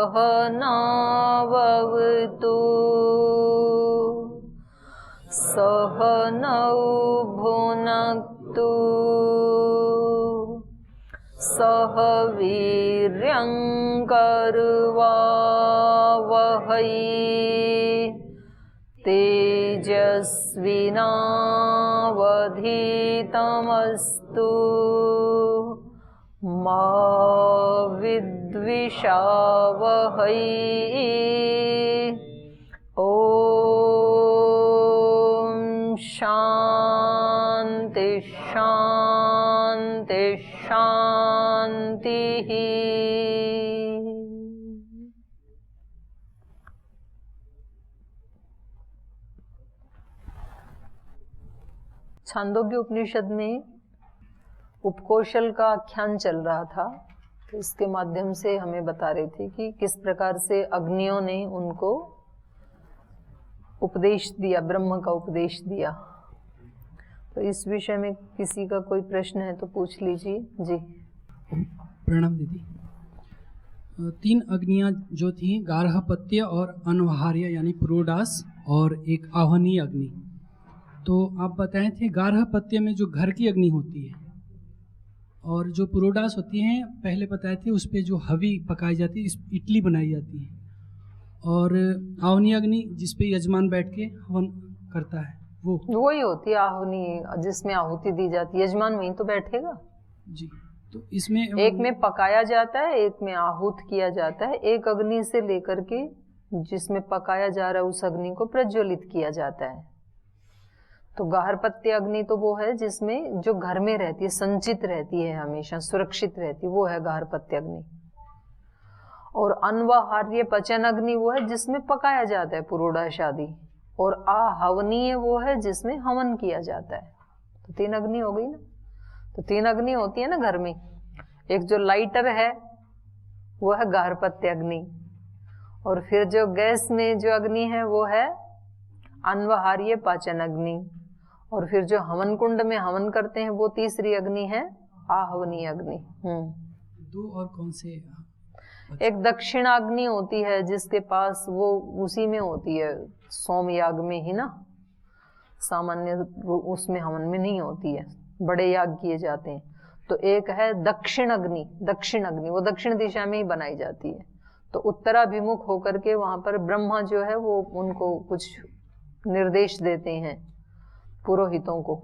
सहनाववतु सहनौ भुनक्तु सह वीर्यं कर्वावहै तेजस्विनावधीतमस्तु मा विद्विषावहै। ॐ शान्ति शान्ति शान्तिः। छांदोग्य उपनिषद में उपकौशल का आख्यान चल रहा था, तो इसके माध्यम से हमें बता रहे थे कि किस प्रकार से अग्नियों ने उनको उपदेश दिया, ब्रह्म का उपदेश दिया। तो इस विषय में किसी का कोई प्रश्न है तो पूछ लीजिए जी। प्रणाम दीदी। 3 अग्नियां जो थी, गार्हपत्य और अनवहार्य यानी पुरोडास और एक आह्वनीय अग्नि। तो आप बताए थे गार्हपत्य में जो घर की अग्नि होती है और जो पुरोडास होती हैं, पहले बताए थे उस पे जो हवी पकाई जाती है, इडली बनाई जाती है, और आह्वनीय अग्नि जिस पे यजमान बैठ के हवन करता है वो ही होती है आहुति, जिसमें आहुति दी जाती है। यजमान वहीं तो बैठेगा जी। तो इसमें एक में पकाया जाता है, एक में आहूत किया जाता है। एक अग्नि से लेकर के जिसमें पकाया जा रहा है उस अग्नि को प्रज्वलित किया जाता है। तो गार्हपत्य अग्नि तो वो है जिसमें जो घर में रहती है, संचित रहती है, हमेशा सुरक्षित रहती है, वो है गार्हपत्य अग्नि। और अनवहार्य पचन अग्नि वो है जिसमें पकाया जाता है, पुरोडास आदि। और आहवनीय वो है जिसमें हवन किया जाता है। तो 3 अग्नि हो गई ना। तो 3 अग्नि होती है ना घर में। एक जो लाइटर है वो है गार्हपत्य अग्नि, और फिर जो गैस में जो अग्नि है वो है अनवहार्य पाचन अग्नि, और फिर जो हवन कुंड में हवन करते हैं वो तीसरी अग्नि है आहवनीय अग्नि। 2 और कौन से? एक दक्षिणाग्नि होती है जिसके पास वो उसी में होती है, सोमयाग में ही ना, सामान्य उसमें हवन में नहीं होती है, बड़े याग किए जाते हैं। तो एक है दक्षिण अग्नि, दक्षिण अग्नि वो दक्षिण दिशा में ही बनाई जाती है। तो उत्तराभिमुख होकर के वहां पर ब्रह्मा जो है वो उनको कुछ निर्देश देते हैं पुरोहितों को।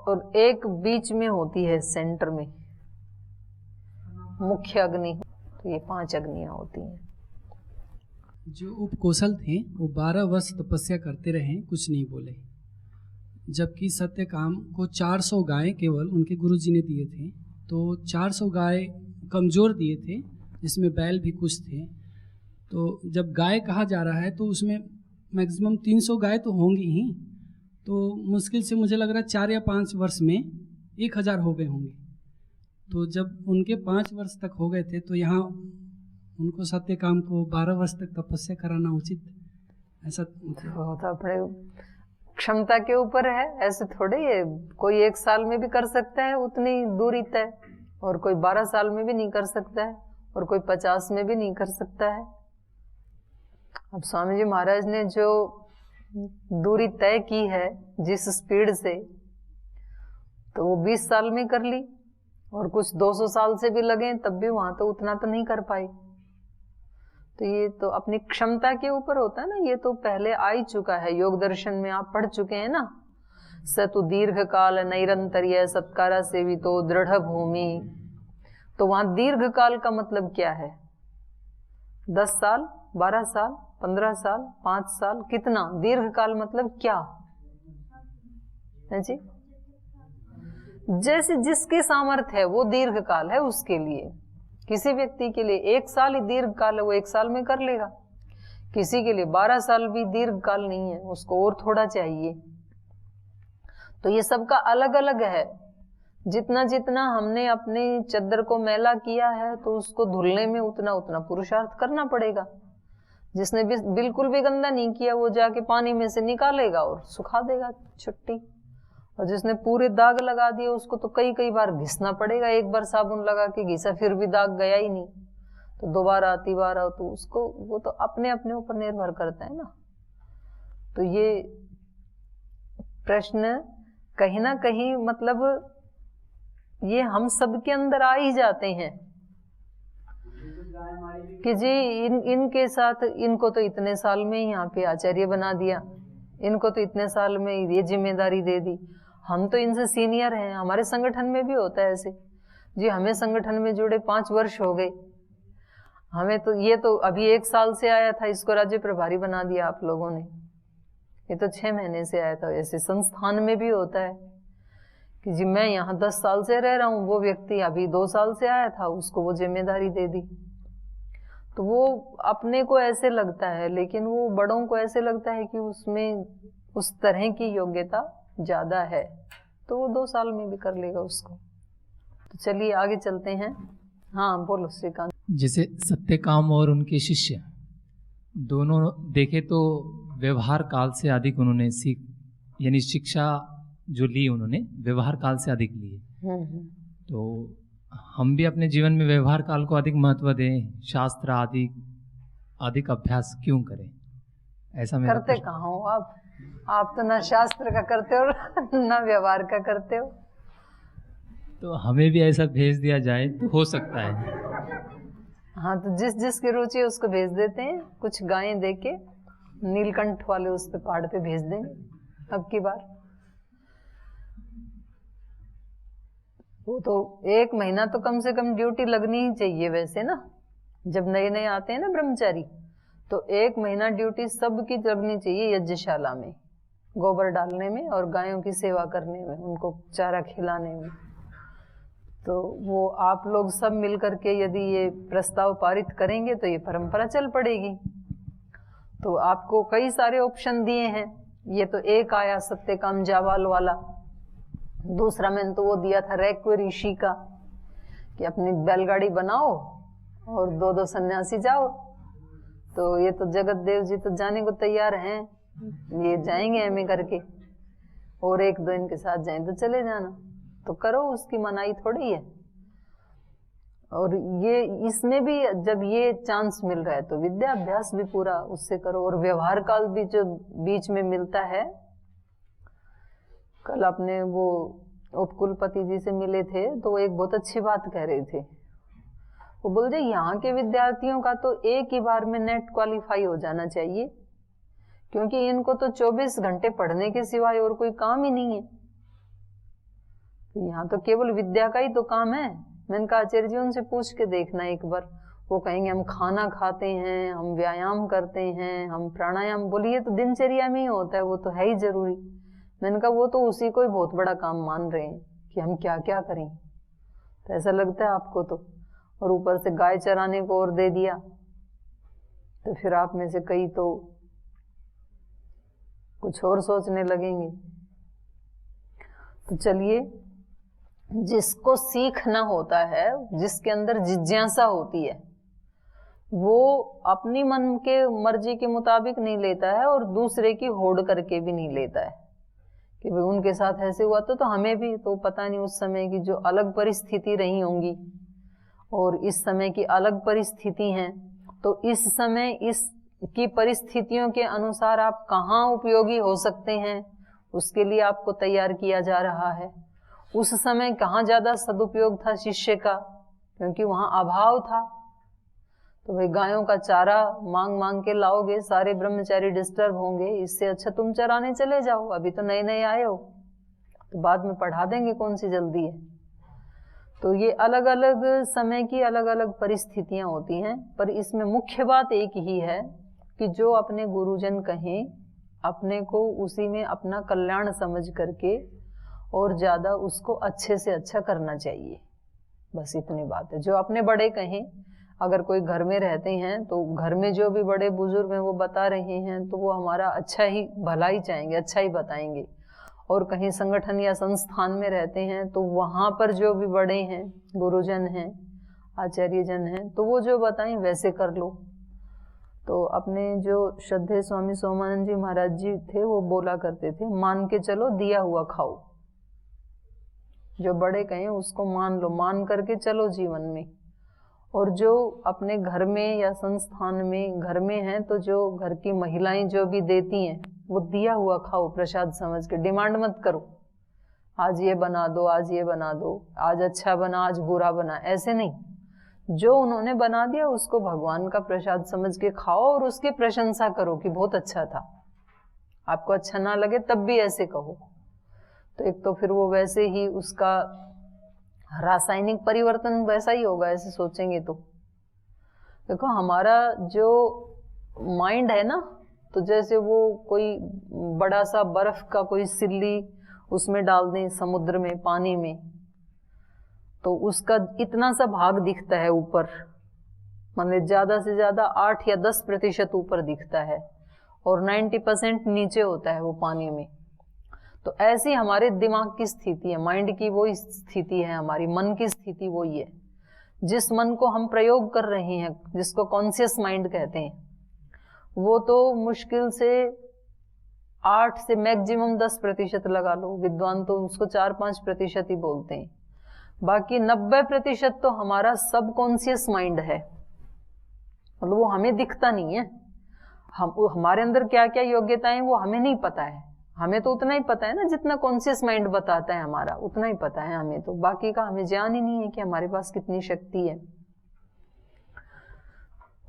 और एक बीच में होती है सेंटर में मुख्य अग्नि। तो ये 5 अग्नियां होती हैं। जो उपकौशल थे वो 12 वर्ष तपस्या करते रहे, कुछ नहीं बोले, जबकि सत्यकाम को 400 गाय केवल उनके गुरुजी ने दिए थे। तो 400 गाय कमज़ोर दिए थे, जिसमें बैल भी कुछ थे। तो जब गाय कहा जा रहा है तो उसमें मैक्सिमम 300 गाय तो होंगी ही। तो मुश्किल से मुझे लग रहा है 4 या 5 वर्ष में 1000 हो गए होंगे। तो जब उनके 5 वर्ष तक हो गए थे तो यहाँ उनको सत्यकाम को 12 वर्ष तक तपस्या कराना उचित ऐसा होता अपने क्षमता के ऊपर है। ऐसे थोड़े ये कोई 1 साल में भी कर सकता है उतनी दूरी तय, और कोई 12 साल में भी नहीं कर सकता है, और कोई 50 में भी नहीं कर सकता है। अब स्वामी जी महाराज ने जो दूरी तय की है जिस स्पीड से, तो वो 20 साल में कर ली, और कुछ 200 साल से भी लगे तब भी वहां तो उतना तो नहीं कर पाई। तो ये तो अपनी क्षमता के ऊपर होता है ना। ये तो पहले आ ही चुका है, योग दर्शन में आप पढ़ चुके हैं ना। सतु दीर्घ काल नैरंतर्य सत्कारा सेवितो दृढ़ भूमि। तो वहां दीर्घ काल का मतलब क्या है? 10 साल, 12 साल, 15 साल, 5 साल, कितना? दीर्घ काल मतलब क्या है जी? जैसे जिसके सामर्थ्य है वो दीर्घ काल है उसके लिए। किसी व्यक्ति के लिए 1 साल ही दीर्घ काल है, वो 1 साल में कर लेगा। किसी के लिए 12 साल भी दीर्घ काल नहीं है, उसको और थोड़ा चाहिए। तो ये सबका अलग अलग है। जितना जितना हमने अपनी चद्दर को मैला किया है तो उसको धुलने में उतना उतना पुरुषार्थ करना पड़ेगा। जिसने भी बिल्कुल भी गंदा नहीं किया वो जाके पानी में से निकालेगा और सुखा देगा छुट्टी। और जिसने पूरे दाग लगा दिए उसको तो कई कई बार घिसना पड़ेगा, एक बार साबुन लगा के घिसा फिर भी दाग गया ही नहीं, तो दोबारा तीबारा, तो उसको वो तो अपने अपने ऊपर निर्भर करता है ना। तो ये प्रश्न कहीं ना कहीं मतलब ये हम सब के अंदर आ ही जाते हैं कि जी इनके साथ, इनको तो इतने साल में ही यहाँ पे आचार्य बना दिया, इनको तो इतने साल में ये जिम्मेदारी दे दी, हम तो इनसे सीनियर हैं। हमारे संगठन में भी होता है ऐसे, जी हमें संगठन में जुड़े 5 वर्ष हो गए, हमें तो ये तो अभी 1 साल से आया था, इसको राज्य प्रभारी बना दिया आप लोगों ने, ये तो 6 महीने से आया था। ऐसे संस्थान में भी होता है कि जी मैं यहाँ 10 साल से रह रहा हूँ, वो व्यक्ति अभी 2 साल से आया था, उसको वो जिम्मेदारी दे दी। तो वो अपने को ऐसे लगता है, लेकिन वो बड़ों को ऐसे लगता है कि उसमें उस तरह की योग्यता ज्यादा है, तो वो 2 साल में भी कर लेगा उसको। तो चलिए आगे चलते हैं। हाँ बोलो श्रीकांत। जैसे सत्यकाम और उनके शिष्य दोनों देखे तो व्यवहार काल से अधिक उन्होंने यानी शिक्षा जो ली उन्होंने व्यवहार काल से अधिक ली है। तो हम भी अपने जीवन में व्यवहार काल को अधिक महत्व दें, शास्त्र आदि अधिक अभ्यास क्यों करें? ऐसा मेरा करते कहाँ हो आप तो ना शास्त्र का करते हो ना व्यवहार का करते हो। तो हमें भी ऐसा भेज दिया जाए तो हो सकता है। हाँ तो जिस जिसकी रुचि उसको भेज देते हैं, कुछ गायें दे के नीलकंठ वाले उस पे पहाड़ पे भेज देंगे अब की बार। वो तो 1 महीना तो कम से कम ड्यूटी लगनी ही चाहिए वैसे ना, जब नए नए आते हैं ना ब्रह्मचारी, तो 1 महीना ड्यूटी सबकी लगनी चाहिए यज्ञशाला में, गोबर डालने में और गायों की सेवा करने में, उनको चारा खिलाने में। तो वो आप लोग सब मिलकर के यदि ये प्रस्ताव पारित करेंगे तो ये परंपरा चल पड़ेगी। तो आपको कई सारे ऑप्शन दिए हैं, ये तो एक आया सत्यकाम जावाल वाला, दूसरा मैंने तो वो दिया था रैक्व ऋषि का कि अपनी बैलगाड़ी बनाओ और 2-2 सन्यासी जाओ। तो ये तो जगत देव जी तो जाने को तैयार हैं, ये जाएंगे एमए करके, और 1-2 इनके साथ जाएं तो चले जाना, तो करो, उसकी मनाही थोड़ी है। और ये इसमें भी जब ये चांस मिल रहा है तो विद्या अभ्यास भी पूरा उससे करो, और व्यवहार काल भी जो बीच में मिलता है। कल अपने वो उपकुलपति जी से मिले थे तो वो एक बहुत अच्छी बात कह रहे थे, वो बोल रहे यहाँ के विद्यार्थियों का तो एक ही बार में नेट क्वालिफाई हो जाना चाहिए, क्योंकि इनको तो 24 घंटे पढ़ने के सिवाय और कोई काम ही नहीं है। यहाँ तो केवल विद्या का ही तो काम है। मैंने कहा आचार्य जी उनसे पूछ के देखना एक बार, वो कहेंगे हम खाना खाते हैं, हम व्यायाम करते हैं, हम प्राणायाम, बोलिए तो दिनचर्या में ही होता है, वो तो है ही जरूरी। मैंने कहा वो तो उसी को ही बहुत बड़ा काम मान रहे हैं कि हम क्या क्या करें, तो ऐसा लगता है आपको तो। और ऊपर से गाय चराने को और दे दिया, तो फिर आप में से कई तो कुछ और सोचने लगेंगे। तो चलिए, जिसको सीखना होता है, जिसके अंदर जिज्ञासा होती है, वो अपनी मन के मर्जी के मुताबिक नहीं लेता है और दूसरे की होड़ करके भी नहीं लेता है कि भाई उनके साथ ऐसे हुआ तो हमें भी। तो पता नहीं उस समय की जो अलग परिस्थिति रही होंगी और इस समय की अलग परिस्थिति हैं, तो इस समय इस की परिस्थितियों के अनुसार आप कहाँ उपयोगी हो सकते हैं, उसके लिए आपको तैयार किया जा रहा है। उस समय कहाँ ज्यादा सदुपयोग था शिष्य का, क्योंकि वहां अभाव था। तो भाई गायों का चारा मांग मांग के लाओगे, सारे ब्रह्मचारी डिस्टर्ब होंगे, इससे अच्छा तुम चराने चले जाओ, अभी तो नए नए आए हो, तो बाद में पढ़ा देंगे, कौन सी जल्दी है। तो ये अलग अलग समय की अलग अलग परिस्थितियां होती हैं, पर इसमें मुख्य बात एक ही है कि जो अपने गुरुजन कहें, अपने को उसी में अपना कल्याण समझ करके और ज्यादा उसको अच्छे से अच्छा करना चाहिए, बस इतनी बात है। जो अपने बड़े कहें, अगर कोई घर में रहते हैं तो घर में जो भी बड़े बुजुर्ग हैं वो बता रहे हैं तो वो हमारा अच्छा ही, भला ही चाहेंगे, अच्छा ही बताएंगे। और कहीं संगठन या संस्थान में रहते हैं तो वहां पर जो भी बड़े हैं, गुरुजन हैं, आचार्यजन हैं, तो वो जो बताएं वैसे कर लो। तो अपने जो श्रद्धेय स्वामी सोमानंद जी महाराज जी थे वो बोला करते थे, मान के चलो दिया हुआ खाओ। जो बड़े कहें उसको मान लो, मान करके चलो जीवन में। और जो अपने घर में या संस्थान में घर में हैं तो जो घर की महिलाएं जो भी देती हैं वो दिया हुआ खाओ प्रसाद समझ के। डिमांड मत करो आज ये बना दो, आज ये बना दो, आज अच्छा बना आज बुरा बना, ऐसे नहीं। जो उन्होंने बना दिया उसको भगवान का प्रसाद समझ के खाओ और उसकी प्रशंसा करो कि बहुत अच्छा था। आपको अच्छा ना लगे तब भी ऐसे कहो। तो एक तो फिर वो वैसे ही उसका रासायनिक परिवर्तन वैसा ही होगा ऐसे सोचेंगे तो। देखो हमारा जो माइंड है ना, तो जैसे वो कोई बड़ा सा बर्फ का कोई सिल्ली उसमें डाल दें समुद्र में, पानी में, तो उसका इतना सा भाग दिखता है ऊपर, मतलब ज्यादा से ज्यादा 8 या 10% ऊपर दिखता है और 90% नीचे होता है वो पानी में। तो ऐसी हमारे दिमाग की स्थिति है, माइंड की वही स्थिति है, हमारी मन की स्थिति वही है। जिस मन को हम प्रयोग कर रहे हैं, जिसको कॉन्शियस माइंड कहते हैं, वो तो मुश्किल से 8 से मैक्सिमम 10% लगा लो। विद्वान तो उसको 4-5% ही बोलते हैं। बाकी 90% तो हमारा सब कॉन्शियस माइंड है, मतलब वो हमें दिखता नहीं है। हमारे अंदर क्या क्या योग्यताएं वो हमें नहीं पता है। हमें तो उतना ही पता है ना जितना कॉन्शियस माइंड बताता है, हमारा उतना ही पता है हमें। तो बाकी का हमें ज्ञान ही नहीं है कि हमारे पास कितनी शक्ति है।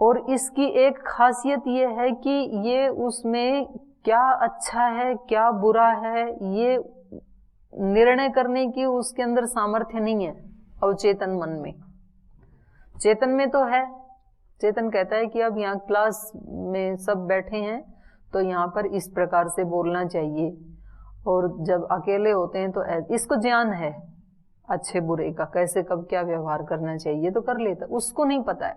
और इसकी एक खासियत ये है कि ये उसमें क्या अच्छा है क्या बुरा है ये निर्णय करने की उसके अंदर सामर्थ्य नहीं है अवचेतन मन में। चेतन में तो है। चेतन कहता है कि अब यहाँ क्लास में सब बैठे हैं तो यहाँ पर इस प्रकार से बोलना चाहिए, और जब अकेले होते हैं तो इसको ज्ञान है अच्छे बुरे का, कैसे कब क्या व्यवहार करना चाहिए तो कर लेता। उसको नहीं पता है,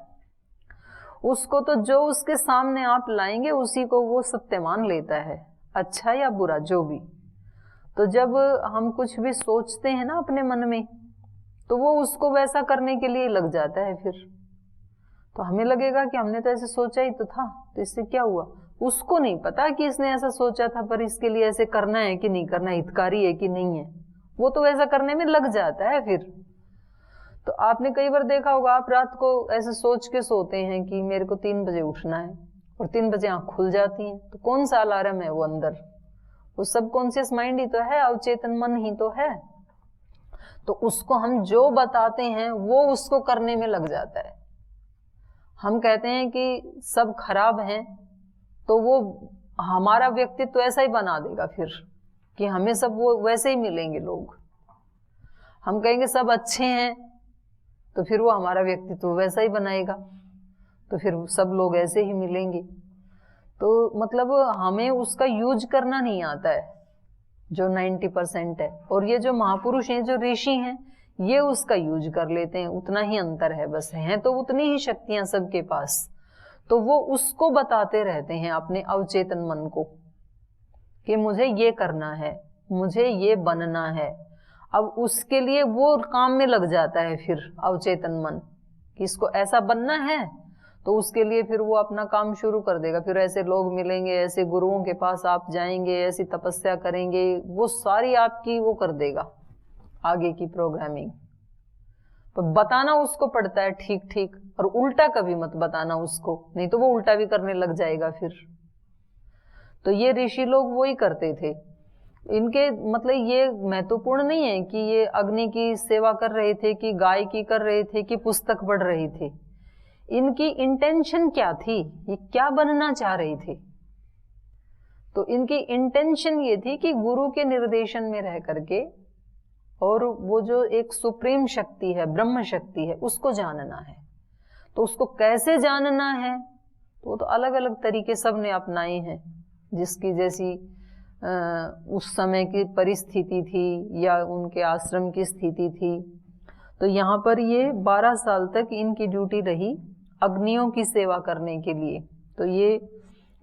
उसको तो जो उसके सामने आप लाएंगे उसी को वो सत्य मान लेता है, अच्छा या बुरा जो भी। तो जब हम कुछ भी सोचते हैं ना अपने मन में, तो वो उसको वैसा करने के लिए लग जाता है। फिर तो हमें लगेगा कि हमने तो ऐसे सोचा ही तो था, तो इससे क्या हुआ। उसको नहीं पता कि इसने ऐसा सोचा था, पर इसके लिए ऐसे करना है कि नहीं करना, हितकारी है कि नहीं है, वो तो वैसा करने में लग जाता है फिर। तो आपने कई बार देखा होगा, आप रात को ऐसे सोच के सोते हैं कि मेरे को 3 बजे उठना है, और 3 बजे आंख खुल जाती है, तो कौन सा अलार्म है वो अंदर? वो सबकॉन्शियस माइंड ही तो है, अवचेतन मन ही तो है। तो उसको हम जो बताते हैं वो उसको करने में लग जाता है। हम कहते हैं कि सब खराब हैं, तो वो हमारा व्यक्तित्व ऐसा ही बना देगा फिर कि हमें सब वो वैसे ही मिलेंगे लोग। हम कहेंगे सब अच्छे हैं, तो फिर वो हमारा व्यक्तित्व वैसा ही बनाएगा, तो फिर सब लोग ऐसे ही मिलेंगे। तो मतलब हमें उसका यूज करना नहीं आता है जो 90% है। और ये जो महापुरुष हैं, जो ऋषि हैं, ये उसका यूज कर लेते हैं। उतना ही अंतर है बस, हैं तो उतनी ही शक्तियां सबके पास, तो वो उसको बताते रहते हैं अपने अवचेतन मन को कि मुझे ये करना है, मुझे ये बनना है। अब उसके लिए वो काम में लग जाता है फिर अवचेतन मन कि इसको ऐसा बनना है, तो उसके लिए फिर वो अपना काम शुरू कर देगा। फिर ऐसे लोग मिलेंगे, ऐसे गुरुओं के पास आप जाएंगे, ऐसी तपस्या करेंगे, वो सारी आपकी वो कर देगा आगे की प्रोग्रामिंग। पर बताना उसको पड़ता है ठीक ठीक, और उल्टा कभी मत बताना उसको, नहीं तो वो उल्टा भी करने लग जाएगा फिर। तो ये ऋषि लोग वो ही करते थे। इनके मतलब ये महत्वपूर्ण नहीं है कि ये अग्नि की सेवा कर रहे थे, कि गाय की कर रहे थे, कि पुस्तक पढ़ रहे थे। इनकी इंटेंशन क्या थी, ये क्या बनना चाह रहे थे? तो इनकी इंटेंशन ये थी कि गुरु के निर्देशन में रह करके और वो जो एक सुप्रीम शक्ति है, ब्रह्म शक्ति है, उसको जानना है। तो उसको कैसे जानना है, तो अलग अलग तरीके सब ने अपनाए हैं, जिसकी जैसी उस समय की परिस्थिति थी या उनके आश्रम की स्थिति थी। तो यहाँ पर ये 12 साल तक इनकी ड्यूटी रही अग्नियों की सेवा करने के लिए। तो ये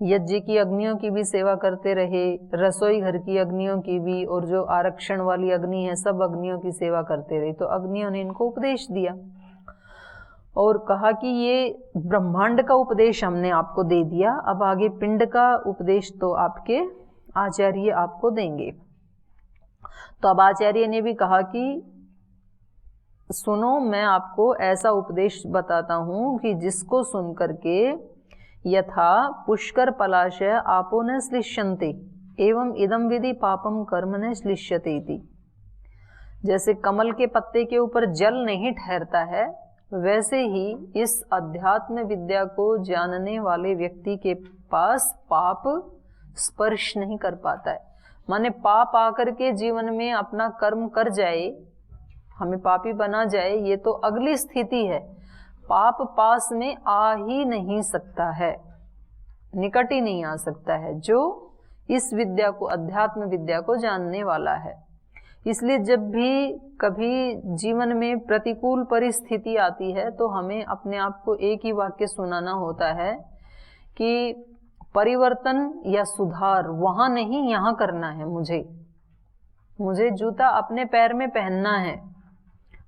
यज्ञ की अग्नियों की भी सेवा करते रहे, रसोई घर की अग्नियों की भी, और जो आरक्षण वाली अग्नि है, सब अग्नियों की सेवा करते रहे। तो अग्नियों ने इनको उपदेश दिया और कहा कि ये ब्रह्मांड का उपदेश हमने आपको दे दिया, अब आगे पिंड का उपदेश तो आपके आचार्य आपको देंगे। तो अब आचार्य ने भी कहा कि सुनो, मैं आपको ऐसा उपदेश बताता हूँ कि जिसको सुन करके यथा पुष्कर पलाशय आपो न श्लिष्यन्ते एवं इदम विधि पापम कर्म न श्लिष्यते इति। जैसे कमल के पत्ते के ऊपर जल नहीं ठहरता है, वैसे ही इस अध्यात्म विद्या को जानने वाले व्यक्ति के पास पाप स्पर्श नहीं कर पाता है। माने पाप आकर के जीवन में अपना कर्म कर जाए, हमें पापी बना जाए, ये तो अगली स्थिति है। पाप पास में आ ही नहीं सकता है, निकट ही नहीं आ सकता है जो इस विद्या को, अध्यात्म विद्या को जानने वाला है। इसलिए जब भी कभी जीवन में प्रतिकूल परिस्थिति आती है तो हमें अपने आप को एक ही वाक्य सुनाना होता है कि परिवर्तन या सुधार वहां नहीं, यहाँ करना है। मुझे जूता अपने पैर में पहनना है,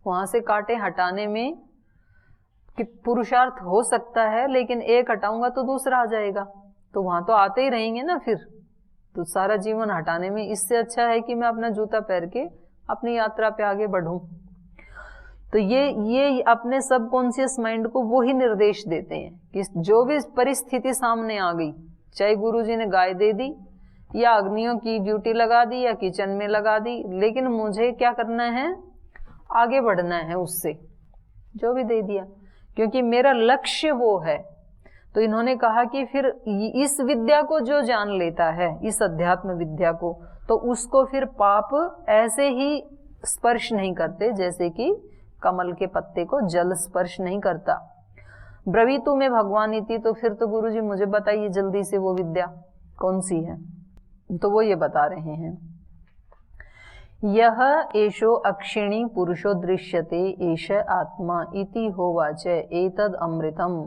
वहां से कांटे हटाने में कि पुरुषार्थ हो सकता है, लेकिन एक हटाऊंगा तो दूसरा आ जाएगा, तो वहां तो आते ही रहेंगे ना फिर, तो सारा जीवन हटाने में इससे अच्छा है कि मैं अपना जूता पहन के अपनी यात्रा पे आगे बढ़ूं। तो ये अपने सबकॉन्शियस माइंड को वो ही निर्देश देते हैं कि जो भी परिस्थिति सामने आ गई, चाहे गुरुजी ने गाय दे दी या अग्नियों की ड्यूटी लगा दी या किचन में लगा दी, लेकिन मुझे क्या करना है, आगे बढ़ना है उससे, जो भी दे दिया, क्योंकि मेरा लक्ष्य वो है। तो इन्होंने कहा कि फिर इस विद्या को जो जान लेता है, इस अध्यात्म विद्या को, तो उसको फिर पाप ऐसे ही स्पर्श नहीं करते जैसे कि कमल के पत्ते को जल स्पर्श नहीं करता। ब्रवीतु में भगवान इति, तो फिर तो गुरुजी मुझे बताइए जल्दी से वो विद्या कौन सी है। तो वो ये बता रहे हैं, यह एषो अक्षिणी पुरुषो दृश्यते एष आत्मा इति होवाच एतद अमृतम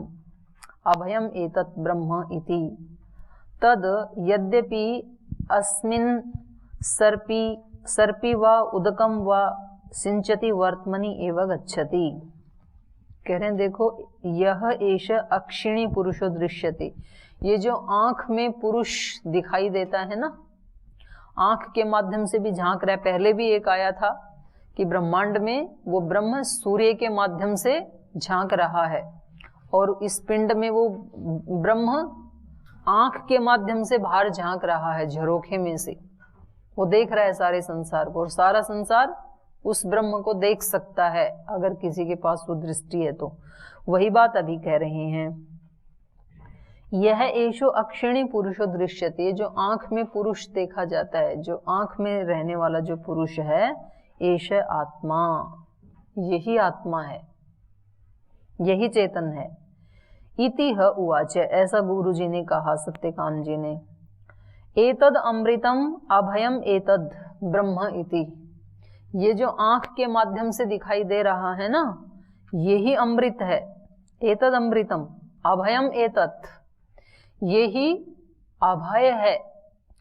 अभयम एतत् ब्रह्म इति। तद यद्यपि अस्मिन् सर्पी वा उदकम वा सिंचति वर्त्मनि एव गच्छति। कह रहे हैं देखो, यह एष अक्षिणी पुरुषो दृश्यते, ये जो आंख में पुरुष दिखाई देता है ना, आंख के माध्यम से भी झांक रहा है। पहले भी एक आया था कि ब्रह्मांड में वो ब्रह्म सूर्य के माध्यम से झांक रहा है, और इस पिंड में वो ब्रह्म आंख के माध्यम से बाहर झांक रहा है, झरोखे में से वो देख रहा है सारे संसार को, और सारा संसार उस ब्रह्म को देख सकता है अगर किसी के पास वो दृष्टि है तो। वही बात अभी कह रहे हैं, यह एषो अक्षिणी पुरुषो दृश्यते, जो आंख में पुरुष देखा जाता है, जो आंख में रहने वाला जो पुरुष है, एष आत्मा, यही आत्मा है, यही चेतन है। इति ह उवाच, ऐसा गुरु जी ने कहा, सत्यकांत जी ने। एतद अमृतम अभयम एतद ब्रह्म इति, ये जो आंख के माध्यम से दिखाई दे रहा है ना, यही अमृत है। एतद अमृतम अभयम एतत्, यही अभय है।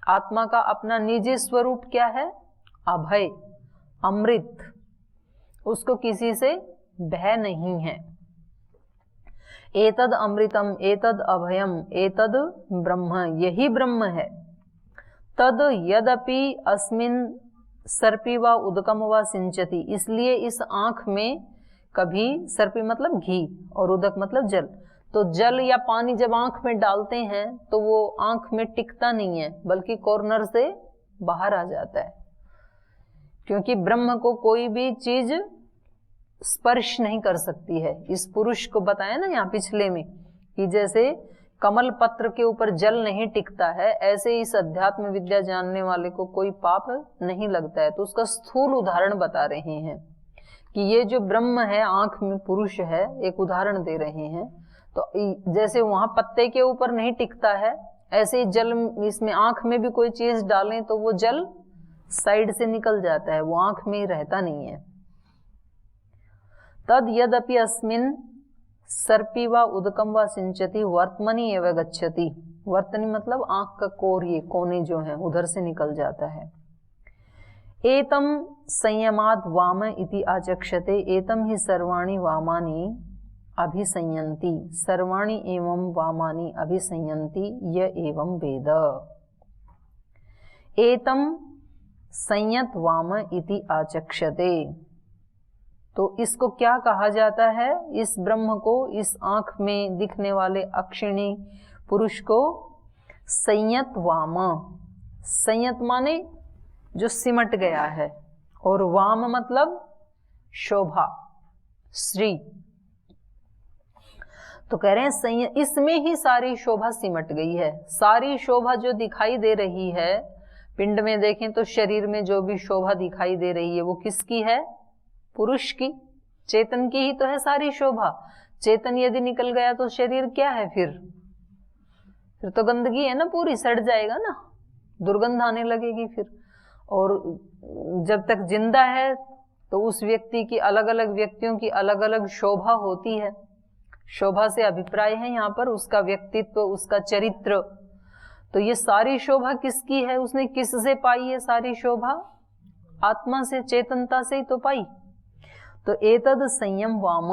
आत्मा का अपना निजी स्वरूप क्या है, अभय, अमृत, उसको किसी से भय नहीं है। एतद अमृतम एतद अभयम एतद ब्रह्म, यही ब्रह्म है। तद यदपि अस्मिन सर्पी व उदकम व सिंचति, इसलिए इस आंख में कभी, सर्पी मतलब घी और उदक मतलब जल, तो जल या पानी जब आंख में डालते हैं तो वो आंख में टिकता नहीं है, बल्कि कॉर्नर से बाहर आ जाता है, क्योंकि ब्रह्म को कोई भी चीज स्पर्श नहीं कर सकती है। इस पुरुष को बताया ना यहाँ पिछले में कि जैसे कमल पत्र के ऊपर जल नहीं टिकता है, ऐसे इस अध्यात्म विद्या जानने वाले को कोई पाप नहीं लगता है। तो उसका स्थूल उदाहरण बता रहे हैं कि ये जो ब्रह्म है, आंख में पुरुष है, एक उदाहरण दे रहे हैं। तो जैसे वहां पत्ते के ऊपर नहीं टिकता है, ऐसे ही जल, इसमें आंख में भी कोई चीज डालें तो वो जल साइड से निकल जाता है, वो आंख में ही रहता नहीं है। तद यद्यपि अस्मिन सर्पी व उदकम व सिंचति वर्त्मनि एव गच्छति, वर्तनी मतलब आंख का कोर, ये कोने जो है उधर से निकल जाता है। एतम संयमाद वाम इति आचक्षते, एतम ही सर्वाणि वामानि अभिसंयन्ति, सर्वाणि एवं वामानि अभिसंयन्ति य एवं वेद। एतम संयत वाम इति आचक्षते, तो इसको क्या कहा जाता है? इस ब्रह्म को, इस आंख में दिखने वाले अक्षिणी पुरुष को संयत वाम, संयत माने जो सिमट गया है, और वाम मतलब शोभा, श्री। तो कह रहे हैं इसमें ही सारी शोभा सिमट गई है। सारी शोभा जो दिखाई दे रही है, पिंड में देखें तो शरीर में जो भी शोभा दिखाई दे रही है वो किसकी है? पुरुष की, चेतन की ही तो है सारी शोभा। चेतन यदि निकल गया तो शरीर क्या है फिर तो गंदगी है ना, पूरी सड़ जाएगा ना, दुर्गंध आने लगेगी फिर। और जब तक जिंदा है तो उस व्यक्ति की, अलग अलग व्यक्तियों की अलग अलग शोभा होती है। शोभा से अभिप्राय है यहाँ पर उसका व्यक्तित्व, उसका चरित्र। तो ये सारी शोभा किसकी है? उसने किससे पाई है सारी शोभा? आत्मा से, चेतनता से ही तो पाई। तो एतद संयम वाम।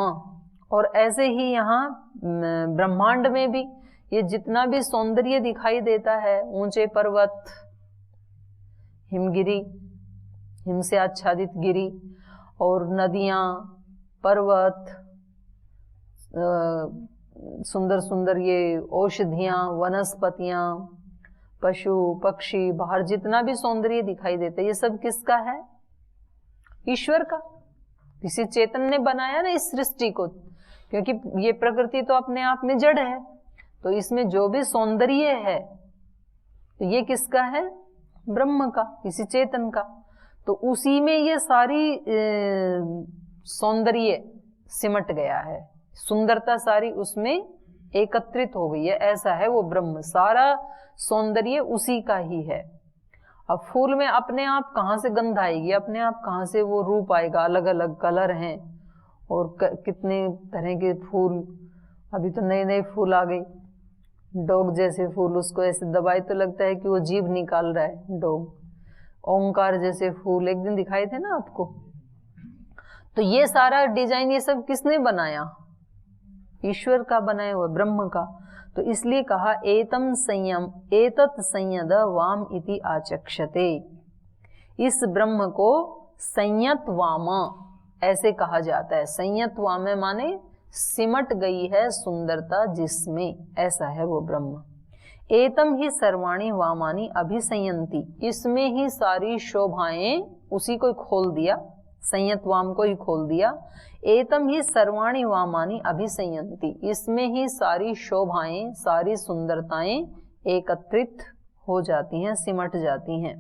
और ऐसे ही यहाँ ब्रह्मांड में भी ये जितना भी सौंदर्य दिखाई देता है, ऊंचे पर्वत, हिमगिरी, हिम से आच्छादित गिरी, और नदियां, पर्वत, सुंदर सुंदर ये औषधियां, वनस्पतियां, पशु पक्षी, बाहर जितना भी सौंदर्य दिखाई देता है, ये सब किसका है? ईश्वर का। किसी चेतन ने बनाया ना इस सृष्टि को, क्योंकि ये प्रकृति तो अपने आप में जड़ है। तो इसमें जो भी सौंदर्य है तो ये किसका है? ब्रह्म का, किसी चेतन का। तो उसी में ये सारी सौंदर्य सिमट गया है, सुंदरता सारी उसमें एकत्रित हो गई है। ऐसा है वो ब्रह्म, सारा सौंदर्य उसी का ही है। अब फूल में अपने आप कहाँ से गंध आएगी, अपने आप कहाँ से वो रूप आएगा? अलग अलग कलर हैं और कितने तरह के फूल, अभी तो नए नए फूल आ गए, डोग जैसे फूल, उसको ऐसे दबाए तो लगता है कि वो जीभ निकाल रहा है डोग। ओंकार जैसे फूल एक दिन दिखाए थे ना आपको। तो ये सारा डिजाइन, ये सब किसने बनाया? ईश्वर का बनाया हुआ, ब्रह्म का। तो इसलिए कहा एतम संयम एतत् संयद वाम इति आचक्षते। इस ब्रह्म को संयत वाम ऐसे कहा जाता है। संयत वाम माने सिमट गई है सुंदरता जिसमें, ऐसा है वो ब्रह्म। एतम ही सर्वाणी वामानी अभिसंयंती, इसमें ही सारी शोभाएं, उसी को खोल दिया, संयत वाम को ही खोल दिया। एतम ही सर्वाणी वामानी अभिसंयंती, इसमें ही सारी शोभाएं, सारी सुंदरताएं एकत्रित हो जाती हैं, सिमट जाती हैं।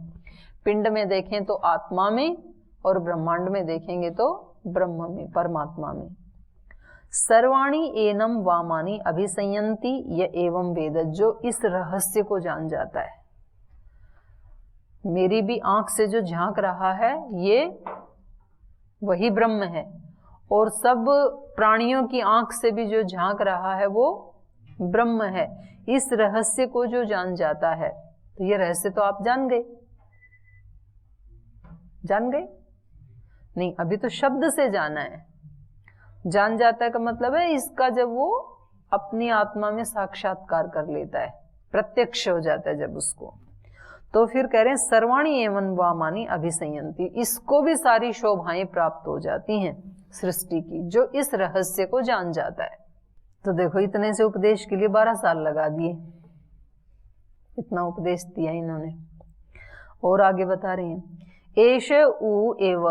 पिंड में देखें तो आत्मा में, और ब्रह्मांड में देखेंगे तो ब्रह्म में, परमात्मा में। सर्वाणी एनम वामानी अभिसंयंती य एवं वेद, जो इस रहस्य को जान जाता है। मेरी भी आंख से जो झांक रहा है ये वही ब्रह्म है, और सब प्राणियों की आंख से भी जो झांक रहा है वो ब्रह्म है। इस रहस्य को जो जान जाता है, तो ये रहस्य तो आप जान गए, जान गए नहीं, अभी तो शब्द से जाना है। जान जाता है का मतलब है इसका जब वो अपनी आत्मा में साक्षात्कार कर लेता है, प्रत्यक्ष हो जाता है जब उसको, तो फिर कह रहे हैं सर्वाणी एवं वामानी अभिसंयंती, इसको भी सारी शोभाएं प्राप्त हो जाती हैं सृष्टि की, जो इस रहस्य को जान जाता है। तो देखो इतने से उपदेश के लिए 12 साल लगा दिए, इतना उपदेश दिया इन्होंने। और आगे बता रहे हैं एष उ एव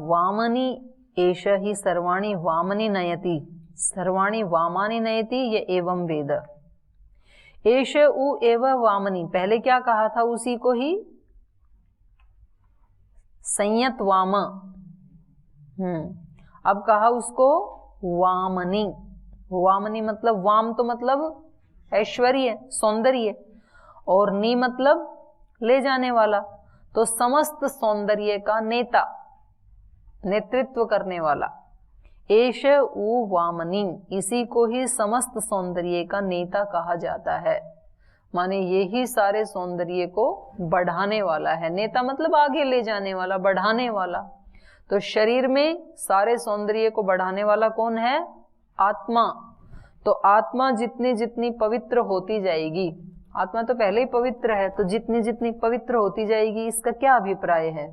वामनी एष ही सर्वाणी वामनी नयति, सर्वाणी वामानी नयति ये एवं वेद। एष उ एव वामनी, पहले क्या कहा था? उसी को ही संयत वाम, अब कहा उसको वामनी। वामनी मतलब वाम तो मतलब ऐश्वर्य, सौंदर्य, और नी मतलब ले जाने वाला, तो समस्त सौंदर्य का नेता, नेतृत्व करने वाला। एष उ वामनी, इसी को ही समस्त सौंदर्य का नेता कहा जाता है। माने यही सारे सौंदर्य को बढ़ाने वाला है। नेता मतलब आगे ले जाने वाला, बढ़ाने वाला। तो शरीर में सारे सौंदर्य को बढ़ाने वाला कौन है? आत्मा। तो आत्मा जितनी जितनी पवित्र होती जाएगी, आत्मा तो पहले ही पवित्र है, तो जितनी जितनी पवित्र होती जाएगी, इसका क्या अभिप्राय है?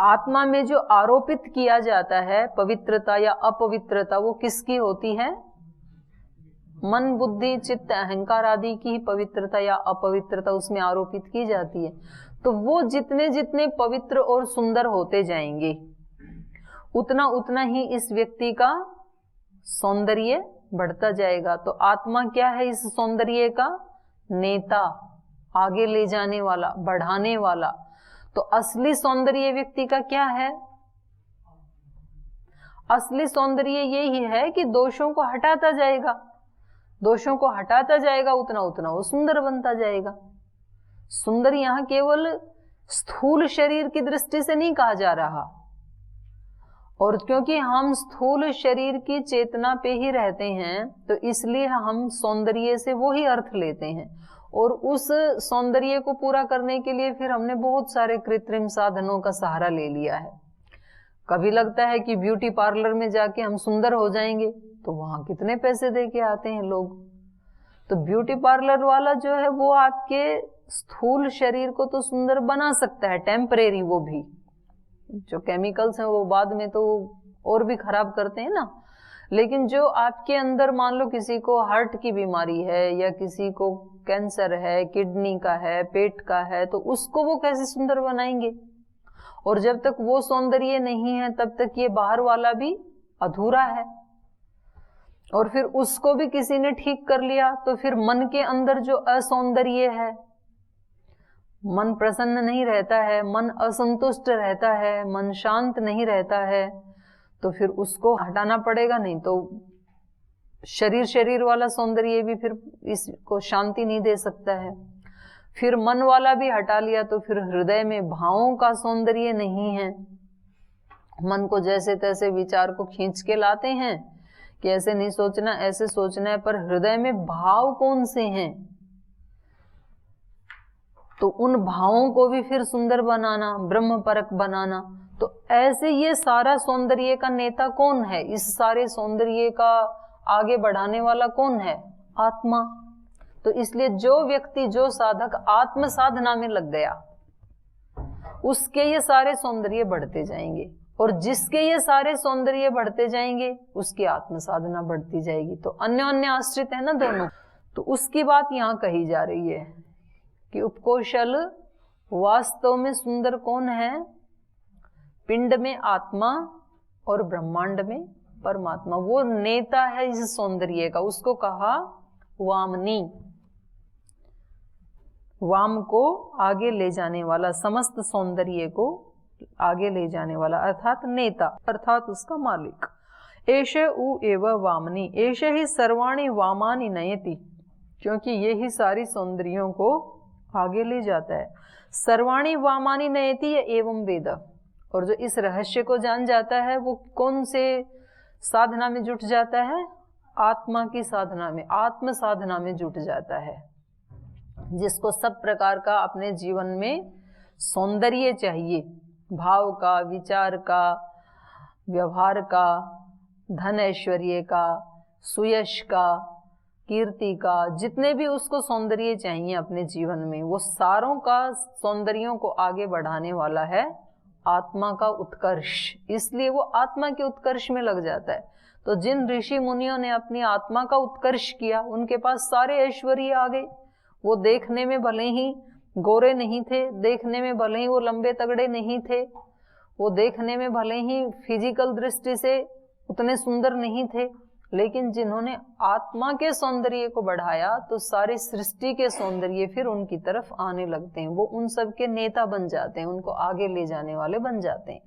आत्मा में जो आरोपित किया जाता है पवित्रता या अपवित्रता, वो किसकी होती है? मन, बुद्धि, चित्त, अहंकार आदि की पवित्रता या अपवित्रता उसमें आरोपित की जाती है। तो वो जितने जितने पवित्र और सुंदर होते जाएंगे उतना उतना ही इस व्यक्ति का सौंदर्य बढ़ता जाएगा। तो आत्मा क्या है इस सौंदर्य का? नेता, आगे ले जाने वाला, बढ़ाने वाला। तो असली सौंदर्य व्यक्ति का क्या है? असली सौंदर्य यही है कि दोषों को हटाता जाएगा, दोषों को हटाता जाएगा उतना उतना वो सुंदर बनता जाएगा। सुंदर यहां केवल स्थूल शरीर की दृष्टि से नहीं कहा जा रहा, और क्योंकि हम स्थूल शरीर की चेतना पे ही रहते हैं तो इसलिए हम सौंदर्य से वो ही अर्थ लेते हैं, और उस सौंदर्य को पूरा करने के लिए फिर हमने बहुत सारे कृत्रिम साधनों का सहारा ले लिया है। कभी लगता है कि ब्यूटी पार्लर में जाके हम सुंदर हो जाएंगे, तो वहां कितने पैसे दे के आते हैं लोग। तो ब्यूटी पार्लर वाला जो है वो आपके स्थूल शरीर को तो सुंदर बना सकता है, टेम्परेरी, वो भी जो केमिकल्स हैं वो बाद में तो और भी खराब करते हैं ना। लेकिन जो आपके अंदर, मान लो किसी को हार्ट की बीमारी है या किसी को कैंसर है, किडनी का है, पेट का है, तो उसको वो कैसे सुंदर बनाएंगे? और जब तक वो सौंदर्य नहीं है तब तक ये बाहर वाला भी अधूरा है। और फिर उसको भी किसी ने ठीक कर लिया तो फिर मन के अंदर जो असौंदर्य है, मन प्रसन्न नहीं रहता है, मन असंतुष्ट रहता है, मन शांत नहीं रहता है, तो फिर उसको हटाना पड़ेगा, नहीं तो शरीर वाला सौंदर्य भी फिर इसको शांति नहीं दे सकता है। फिर मन वाला भी हटा लिया तो फिर हृदय में भावों का सौंदर्य नहीं है। मन को जैसे तैसे विचार को खींच के लाते हैं कि ऐसे नहीं सोचना, ऐसे सोचना है, पर हृदय में भाव कौन से हैं? तो उन भावों को भी फिर सुंदर बनाना, ब्रह्म परक बनाना। तो ऐसे ये सारा सौंदर्य का नेता कौन है? इस सारे सौंदर्य का आगे बढ़ाने वाला कौन है? आत्मा। तो इसलिए जो व्यक्ति, जो साधक आत्म साधना में लग गया, उसके ये सारे सौंदर्य बढ़ते जाएंगे, और जिसके ये सारे सौंदर्य बढ़ते जाएंगे उसकी आत्म साधना बढ़ती जाएगी। तो अन्योन्य आश्रित है ना दोनों। तो उसकी बात यहाँ कही जा रही है कि उपकोशल वास्तव में सुंदर कौन है? पिंड में आत्मा और ब्रह्मांड में परमात्मा। वो नेता है इस सौंदर्य का, उसको कहा वामनी, वाम को आगे ले जाने वाला, समस्त सौंदर्य को आगे ले जाने वाला, अर्थात नेता, अर्थात उसका मालिक। एष उ एव वामनी, एष ही सर्वाणी वामानि नयति, क्योंकि ये ही सारी सौंदर्यों को आगे ले जाता है। सर्वाणी वामानि नयति एवं वेद, और जो इस रहस्य को जान जाता है वो कौन से साधना में जुट जाता है? आत्मा की साधना में, आत्म साधना में जुट जाता है। जिसको सब प्रकार का अपने जीवन में सौंदर्य चाहिए, भाव का, विचार का, व्यवहार का, धन ऐश्वर्य का, सुयश का, कीर्ति का, जितने भी उसको सौंदर्य चाहिए अपने जीवन में, वो सारों का सौंदर्यों को आगे बढ़ाने वाला है आत्मा का उत्कर्ष। इसलिए वो आत्मा के उत्कर्ष में लग जाता है। तो जिन ऋषि मुनियों ने अपनी आत्मा का उत्कर्ष किया, उनके पास सारे ऐश्वर्य आ गए। वो देखने में भले ही गोरे नहीं थे, देखने में भले ही वो लंबे तगड़े नहीं थे, वो देखने में भले ही फिजिकल दृष्टि से उतने सुंदर नहीं थे, लेकिन जिन्होंने आत्मा के सौंदर्य को बढ़ाया तो सारी सृष्टि के सौंदर्य फिर उनकी तरफ आने लगते हैं। वो उन सब के नेता बन जाते हैं, उनको आगे ले जाने वाले बन जाते हैं।